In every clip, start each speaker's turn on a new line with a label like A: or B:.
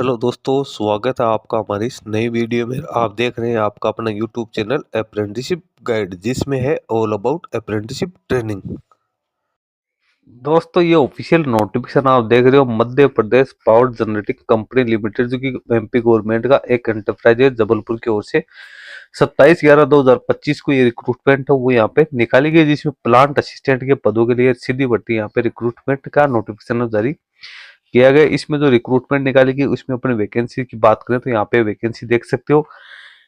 A: Hello दोस्तों, स्वागत है आपका हमारी इस नई वीडियो में। आप देख रहे हैं आपका अपना यूट्यूब चैनल अप्रेंटिसशिप गाइड, जिसमें है ऑल अबाउट अप्रेंटिसशिप ट्रेनिंग। दोस्तों, ये ऑफिशियल नोटिफिकेशन आप देख रहे हो, Madhya Pradesh power generating company limited, जो कि एमपी गवर्नमेंट का एक एंटरप्राइज है, जबलपुर की ओर से 27/11/2025 को ये रिक्रूटमेंट है वो यहाँ पे निकाली गई, जिसमें प्लांट असिस्टेंट के पदों के लिए सीधी भर्ती यहाँ पे रिक्रूटमेंट का नोटिफिकेशन जारी किया गया। इसमें जो रिक्रूटमेंट निकाली गई उसमें अपने वैकेंसी की बात करें तो यहाँ पे वैकेंसी देख सकते हो।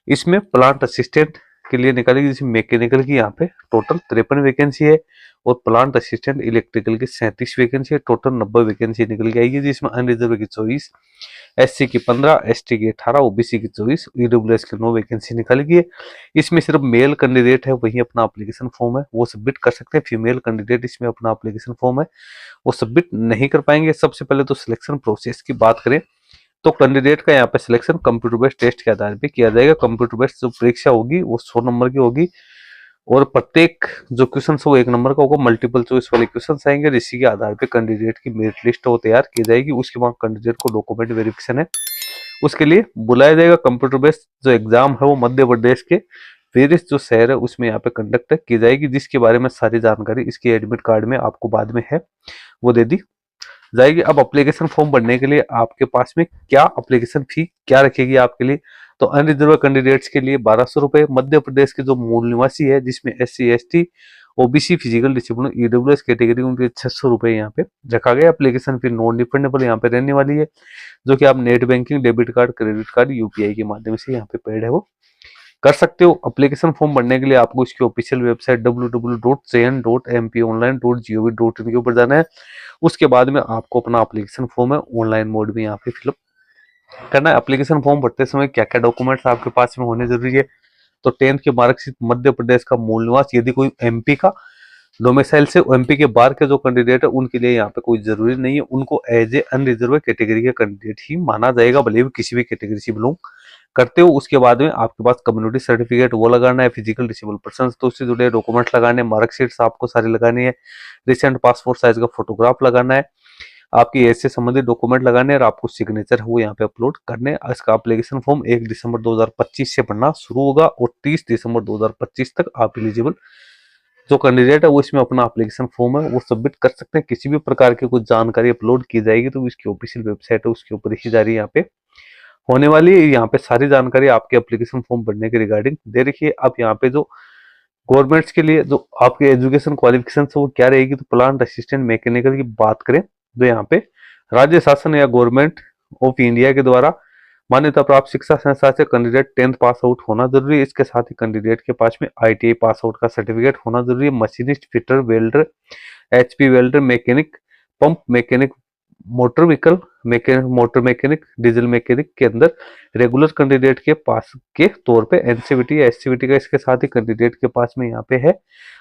A: इसमें प्लांट असिस्टेंट के लिए निकाली गई, जिसमें मैकेनिकल की यहाँ पे टोटल 53 वैकेंसी है और प्लांट असिस्टेंट इलेक्ट्रिकल की 37 वैकेंसी है। टोटल 90 वैकेंसी निकल के आएगी, जिसमें अनरिजर्व की 24, एससी की 15, एसटी की 18, ओबीसी की 24, ईडब्ल्यूएस की 9 वैकेंसी निकाली गई है। इसमें सिर्फ मेल कैंडिडेट है वही अपना एप्लीकेशन फॉर्म है वो सबमिट कर सकते हैं। फीमेल कैंडिडेट इसमें अपना एप्लीकेशन फॉर्म है वो सबमिट नहीं कर पाएंगे। सबसे पहले तो सिलेक्शन प्रोसेस की बात करें तो कैंडिडेट का यहाँ पे सिलेक्शन कंप्यूटर बेस्ड टेस्ट के आधार पे किया जाएगा। कंप्यूटर बेस्ड जो परीक्षा होगी वो 100 नंबर की होगी और प्रत्येक जो क्वेश्चन वो 1 नंबर का होगा। मल्टीपल चॉइस वाले क्वेश्चन आएंगे, इसी के आधार पे कैंडिडेट की मेरिट लिस्ट वो तैयार की जाएगी। उसके बाद कैंडिडेट को डॉक्यूमेंट वेरिफिकेशन है उसके लिए बुलाया जाएगा। कंप्यूटर बेस्ड जो एग्जाम है वो मध्य प्रदेश के वेरियस जो शहर है उसमें यहाँ पे कंडक्ट की जाएगी, जिसके बारे में सारी जानकारी इसकी एडमिट कार्ड में आपको बाद में है वो दे दी जाएगी। अब एप्लीकेशन फॉर्म भरने के लिए आपके पास में क्या एप्लीकेशन फी क्या रखेगी आपके लिए, तो अनरिजर्व कैंडिडेट्स के लिए 1200 रुपए। मध्य प्रदेश के जो मूल निवासी है जिसमें SC ST OBC physical disable EWS category उनके 600 रुपए यहाँ पे रखा गया। एप्लीकेशन फी नॉन रिफंडेबल यहाँ पे रहने वाली है, जो कि आप net banking, debit card, credit card, UPI के माध्यम से यहाँ पे पेड है वो कर सकते हो। एप्लीकेशन फॉर्म भरने के लिए आपको इसकी ऑफिशियल वेबसाइट www.cn.mponline.gov.in के ऊपर जाना है। उसके बाद में आपको अपना एप्लीकेशन फॉर्म है ऑनलाइन मोड में यहाँ पे फिलअप करना है। एप्लीकेशन फॉर्म भरते समय क्या क्या डॉक्यूमेंट्स आपके पास में होने जरूरी है, तो 10th की मार्कशीट, मध्य प्रदेश का मूल निवास, यदि कोई एमपी का डोमिसाइल से एमपी के बाहर के जो कैंडिडेट है उनके लिए यहाँ पे कोई जरूरी नहीं है, उनको एज ए अनरिजर्व कैटेगरी के कैंडिडेट ही माना जाएगा, भले भी किसी भी कैटेगरी से बिलोंग करते हो। उसके बाद में आपके पास कम्युनिटी सर्टिफिकेट वो लगाना है, फिजिकल डिसेबल पर्सन तो उससे जुड़े डॉक्यूमेंट्स लगाने, मार्कशीट्स आपको सारी लगानी है, रिसेंट पासपोर्ट साइज का फोटोग्राफ लगाना है, आपकी एज से संबंधित डॉक्यूमेंट लगाने और आपको सिग्नेचर वो यहाँ पे अपलोड करने। इसका एप्लीकेशन फॉर्म 1 दिसंबर 2025 से भरना शुरू होगा और 30 दिसंबर 2025 तक आप एलिजिबल जो कैंडिडेट है वो इसमें अपना एप्लीकेशन फॉर्म है वो सबमिट कर सकते हैं। किसी भी प्रकार की कुछ जानकारी अपलोड की जाएगी तो इसकी ऑफिशियल वेबसाइट है उसके ऊपर ही जारी यहाँ पे होने वाली है। यहाँ पे सारी जानकारी आपके एप्लीकेशन फॉर्म भरने के रिगार्डिंग दे रखी है। अब यहाँ पे जो गवर्नमेंट्स के लिए जो आपके एजुकेशन क्वालिफिकेशन वो क्या रहेगी, तो प्लांट असिस्टेंट मैकेनिकल की बात करें तो यहाँ पे राज्य शासन या गवर्नमेंट ऑफ इंडिया के द्वारा मान्यता प्राप्त शिक्षा संस्था से कैंडिडेट 10th पास आउट होना जरूरी है। इसके साथ ही कैंडिडेट के पास में आईटीआई पास आउट का सर्टिफिकेट होना जरूरी है। Machinist, fitter, welder, HP welder, mechanic, pump mechanic, motor vehicle mechanic, motor mechanic, diesel mechanic के अंदर रेगुलर कैंडिडेट के पास के तौर पे एनसीवीटी या एससीवीटी का इसके साथ ही कैंडिडेट के पास में यहाँ पे है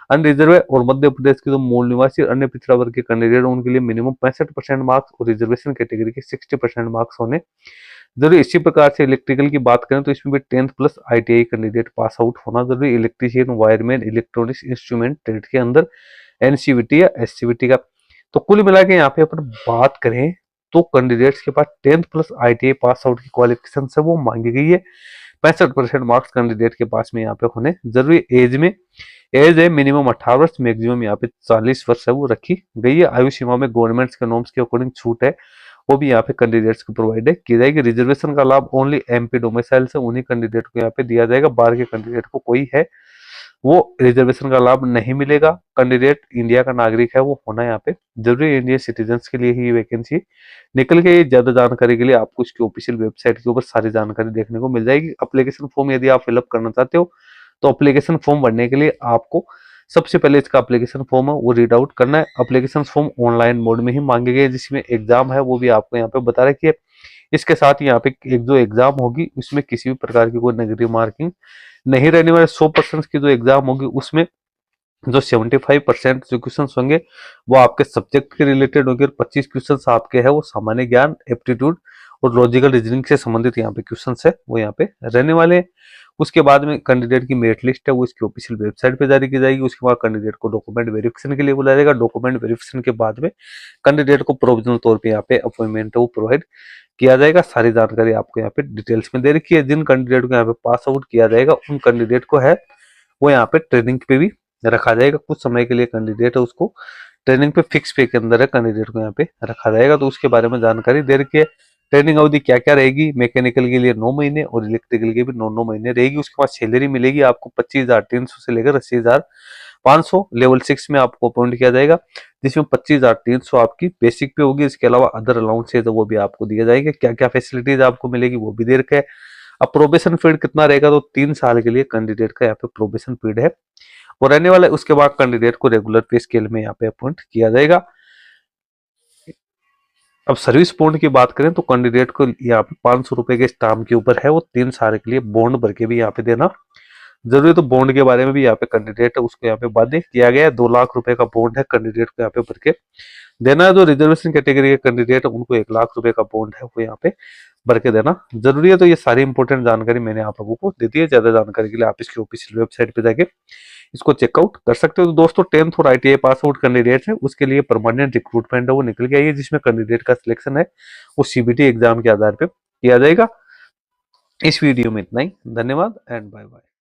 A: अनरिजर्व। और मध्य प्रदेश के जो मूल निवासी अन्य पिछड़ा वर्ग के कैंडिडेट उनके लिए मिनिमम 65% मार्क्स और रिजर्वेशन कैटेगरी के 60% मार्क्स होने जरूरी। इसी प्रकार से इलेक्ट्रिकल की बात करें तो इसमें भी 10th plus ITI candidate pass out होना जरूरी। Electrician, wireman, electronics instrument trade के अंदर एनसीवीटी या एससीवीटी का। तो कुल मिला के यहाँ पे अपन बात करें तो कैंडिडेट्स के पास 10th plus ITI pass out की क्वालिफिकेशन से वो मांगी गई है। 65% मार्क्स कैंडिडेट के पास में यहाँ पे होने जरूरी। एज है मिनिमम 18 वर्ष, मैक्सिमम यहाँ पे 40 वर्ष है वो रखी गई है। आयु सीमा में गवर्नमेंट्स के नॉर्म्स के अकॉर्डिंग छूट है वो भी यहाँ पे कैंडिडेट्स को प्रोवाइड की जाएगी। रिजर्वेशन का लाभ ओनली एमपी डोमिसाइल से उन्हीं कैंडिडेट को यहाँ पे दिया जाएगा, बाहर के कैंडिडेट को कोई है वो रिजर्वेशन का लाभ नहीं मिलेगा। कैंडिडेट इंडिया का नागरिक है वो होना यहाँ पे जरूरी। इंडियन सिटीजन्स के लिए ही वैकेंसी निकल गई। ज्यादा जानकारी के लिए आपको इसकी ऑफिशियल वेबसाइट के ऊपर सारी जानकारी देखने को मिल जाएगी। एप्लीकेशन फॉर्म यदि आप फिलअप करना चाहते हो तो एप्लीकेशन फॉर्म भरने के लिए आपको सबसे पहले इसका एप्लीकेशन फॉर्म है वो रीड आउट करना है। एप्लीकेशन फॉर्म ऑनलाइन मोड में ही मांगे गए, जिसमें एग्जाम है वो भी आपको यहाँ पे बता रखी है। इसके साथ ही यहाँ पे एक जो एग्जाम होगी उसमें किसी भी प्रकार की कोई नेगेटिव मार्किंग नहीं रहने वाले। 100% की जो एग्जाम होगी उसमें जो 75% जो क्वेश्चन होंगे वो आपके सब्जेक्ट के रिलेटेड होंगे और 25 क्वेश्चन आपके है वो सामान्य ज्ञान, एप्टीट्यूड और लॉजिकल रीजनिंग से संबंधित यहाँ पे क्वेश्चन है वो यहाँ पे रहने वाले हैं। उसके बाद में कैंडिडेट की मेरिट लिस्ट है वो इसकी ऑफिशियल वेबसाइट पे जारी की जाएगी। उसके बाद कैंडिडेट को डॉक्यूमेंट वेरिफिकेशन के लिए बुलाया जाएगा। डॉक्यूमेंट वेरिफिकेशन के बाद में कैंडिडेट को प्रोविजनल तौर पे यहाँ पे अपॉइंटमेंट है वो प्रोवाइड किया जाएगा। सारी जानकारी आपको यहाँ पे डिटेल्स में दे रखी है। जिन कैंडिडेट को यहाँ पे पास आउट किया जाएगा उन कैंडिडेट को है वो यहाँ पे ट्रेनिंग पे भी रखा जाएगा। कुछ समय के लिए कैंडिडेट है उसको ट्रेनिंग पे फिक्स पे के अंदर है कैंडिडेट को यहाँ पे रखा जाएगा। तो उसके बारे में जानकारी दे रखी है। ट्रेनिंग अवधि क्या क्या रहेगी, मैकेनिकल के लिए 9 महीने और इलेक्ट्रिकल के भी 9 महीने रहेगी। उसके बाद सैलरी मिलेगी आपको 25,300 से लेकर 80,500। लेवल 6 में आपको अपॉइंट किया जाएगा जिसमें 25,300 आपकी बेसिक पे होगी। इसके अलावा अदर अलाउंस है तो वो भी आपको दिया जाएगा। क्या क्या फैसिलिटीज आपको मिलेगी वो भी दे रखा है। अब प्रोबेशन पीरियड कितना रहेगा, तो 3 साल के लिए कैंडिडेट का यहाँ पे प्रोबेशन पीरियड है वो रहने वाला है। उसके बाद कैंडिडेट को रेगुलर पे स्केल में यहाँ पे अपॉइंट किया जाएगा। अब सर्विस बॉन्ड की बात करें तो कैंडिडेट को यहाँ पे 500 रुपए के स्टाम्प के ऊपर है वो 3 साल के लिए बॉन्ड भर के भी यहाँ पे देना जरूरी है। तो बॉन्ड के बारे में भी यहाँ पे कैंडिडेट है उसको यहाँ पे बाध्य किया गया है। 2 लाख रुपए का बॉन्ड है कैंडिडेट को यहाँ पे भर के देना है। जो रिजर्वेशन कैटेगरी के कैंडिडेट है उनको 1 लाख रुपए का बॉन्ड है वो यहाँ पे भर के देना जरूरी है। तो ये सारी इंपॉर्टेंट जानकारी मैंने आप लोगों को दे दी है। ज्यादा जानकारी के लिए आप इसकी ऑफिशियल वेबसाइट पे जाके इसको चेकआउट कर सकते हो। तो दोस्तों 10th और ITI पास आउट कैंडिडेट है उसके लिए परमानेंट रिक्रूटमेंट है वो निकल के आई है जिसमें कैंडिडेट का सिलेक्शन है वो CBT एग्जाम के आधार पे किया जाएगा। इस वीडियो में इतना ही। धन्यवाद एंड बाय बाय।